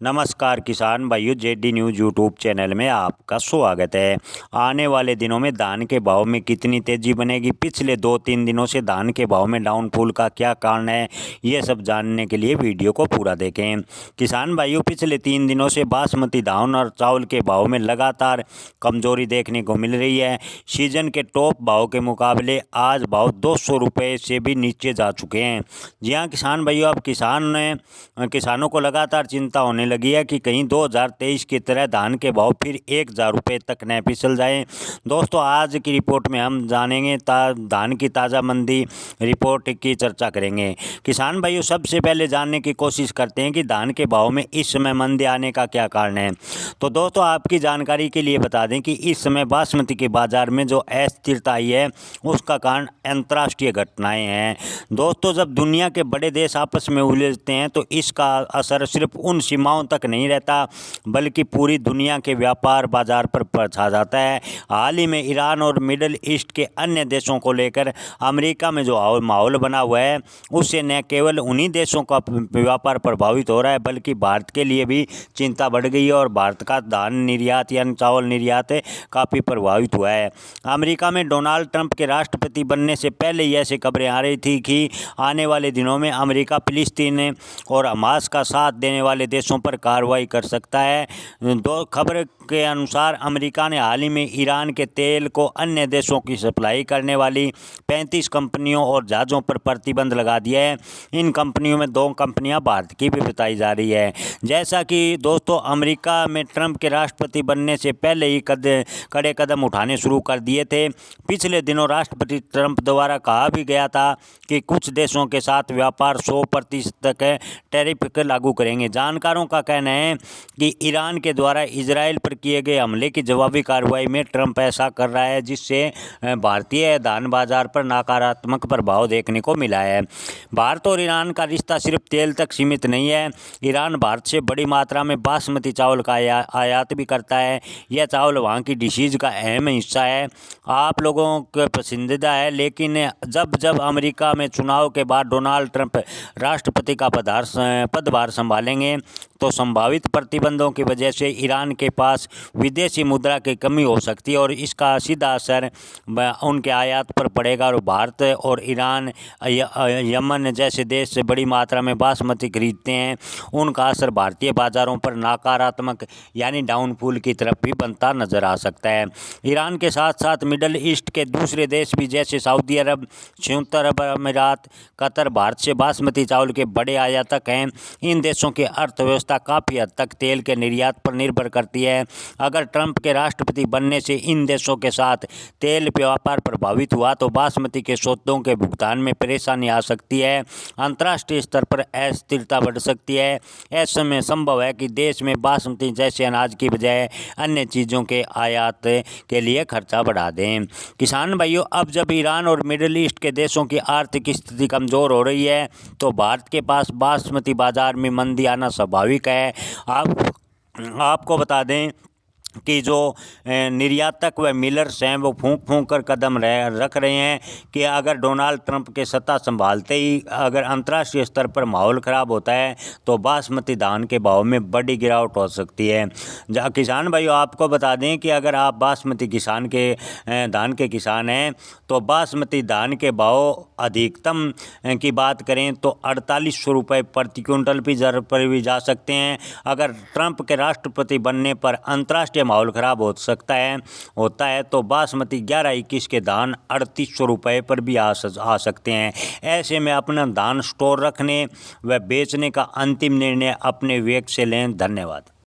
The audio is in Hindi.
नमस्कार किसान भाइयों, जेडी न्यूज़ यूट्यूब चैनल में आपका स्वागत है। आने वाले दिनों में धान के भाव में कितनी तेज़ी बनेगी, पिछले 2-3 दिनों से धान के भाव में डाउनफॉल का क्या कारण है, ये सब जानने के लिए वीडियो को पूरा देखें। किसान भाइयों, पिछले 3 दिनों से बासमती धान और चावल के भाव में लगातार कमजोरी देखने को मिल रही है। सीजन के टॉप भाव के मुकाबले आज भाव 200 रुपये से भी नीचे जा चुके हैं। जी हाँ किसान भाइयों, अब किसानों को लगातार चिंता होने लगी है कि कहीं 2023 की तरह धान के भाव फिर 1000 रुपये तक न फिसल जाएं। दोस्तों, आज की रिपोर्ट में हम जानेंगे धान की ताज़ा मंडी रिपोर्ट की चर्चा करेंगे। किसान भाइयों, सबसे पहले जानने की कोशिश करते हैं कि धान के भाव में इस समय मंदी आने का क्या कारण है। तो दोस्तों, आपकी जानकारी के लिए बता दें कि इस समय बासमती के बाजार में जो अस्थिरता आई है उसका कारण अंतर्राष्ट्रीय घटनाएं हैं। दोस्तों, जब दुनिया के बड़े देश आपस में उलझते हैं तो इसका असर सिर्फ उन सीमाओं तक नहीं रहता बल्कि पूरी दुनिया के व्यापार बाजार पर छा जाता है। हाल ही में ईरान और मिडिल ईस्ट के अन्य देशों को लेकर अमेरिका में जो माहौल बना हुआ है उससे न केवल उन्हीं देशों का व्यापार प्रभावित हो रहा है बल्कि भारत के लिए भी चिंता बढ़ गई है और भारत का धान निर्यात यानी चावल निर्यात काफ़ी प्रभावित हुआ है। अमेरिका में डोनाल्ड ट्रंप के राष्ट्रपति बनने से पहले ही ऐसी खबरें आ रही थी कि आने वाले दिनों में अमेरिका फिलिस्तीन और हमास का साथ देने वाले देशों पर कार्रवाई कर सकता है। दो खबर के अनुसार अमेरिका ने हाल ही में ईरान के तेल को अन्य देशों की सप्लाई करने वाली 35 कंपनियों और जहाज़ों पर प्रतिबंध लगा दिया है। इन कंपनियों में 2 कंपनियां भारत की भी बताई जा रही है। जैसा कि दोस्तों, अमेरिका में ट्रंप के राष्ट्रपति बनने से पहले ही कड़े कदम उठाने शुरू कर दिए थे। पिछले दिनों राष्ट्रपति ट्रंप द्वारा कहा भी गया था कि कुछ देशों के साथ व्यापार 100% तक टैरिफ लागू करेंगे। जानकारों का कहना है कि ईरान के द्वारा इजराइल पर किए गए हमले की जवाबी कार्रवाई में ट्रंप ऐसा कर रहा है जिससे भारतीय धान बाजार पर नकारात्मक प्रभाव देखने को मिला है। भारत और ईरान का रिश्ता सिर्फ तेल तक सीमित नहीं है। ईरान भारत से बड़ी मात्रा में बासमती चावल का आयात भी करता है। यह चावल वहाँ की डिशेज का अहम हिस्सा है, आप लोगों के पसंदीदा है। लेकिन जब अमेरिका में चुनाव के बाद डोनाल्ड ट्रंप राष्ट्रपति का पदभार संभालेंगे तो संभावित प्रतिबंधों की वजह से ईरान के पास विदेशी मुद्रा की कमी हो सकती है और इसका सीधा असर उनके आयात पर पड़ेगा और भारत और ईरान यमन जैसे देश से बड़ी मात्रा में बासमती खरीदते हैं, उनका असर भारतीय बाज़ारों पर नकारात्मक यानी डाउनफॉल की तरफ भी बनता नज़र आ सकता है। ईरान के साथ साथ मिडल ईस्ट के दूसरे देश भी जैसे सऊदी अरब, संयुक्त अरब अमीरात, कतर भारत से बासमती चावल के बड़े आयातक हैं। इन देशों की अर्थव्यवस्था काफ़ी हद तक तेल के निर्यात पर निर्भर करती है। अगर ट्रंप के राष्ट्रपति बनने से इन देशों के साथ तेल व्यापार प्रभावित हुआ तो बासमती के स्रोतों के भुगतान में परेशानी आ सकती है, अंतर्राष्ट्रीय स्तर पर अस्थिरता बढ़ सकती है। ऐसे में संभव है कि देश में बासमती जैसे अनाज की बजाय अन्य चीज़ों के आयात के लिए खर्चा बढ़ा दें। किसान भाइयों, अब जब ईरान और मिडिल ईस्ट के देशों की आर्थिक स्थिति कमज़ोर हो रही है तो भारत के पास बासमती बाजार में मंदी आना स्वाभाविक है। आपको बता दें कि जो निर्यातक व मिलर्स हैं वो फूंक कर कदम रख रहे हैं कि अगर डोनाल्ड ट्रंप के सत्ता संभालते ही अगर अंतर्राष्ट्रीय स्तर पर माहौल ख़राब होता है तो बासमती धान के भाव में बड़ी गिरावट हो सकती है। किसान भाइयों, आपको बता दें कि अगर आप बासमती धान के किसान हैं तो बासमती धान के भाव अधिकतम की बात करें तो 4800 रुपये प्रति क्विंटल भी जा सकते हैं। अगर ट्रंप के राष्ट्रपति बनने पर अंतर्राष्ट्रीय माहौल ख़राब होता है तो बासमती 11-21 के धान 3800 रुपये पर भी आ सकते हैं। ऐसे में अपना धान स्टोर रखने व बेचने का अंतिम निर्णय अपने विवेक से लें। धन्यवाद।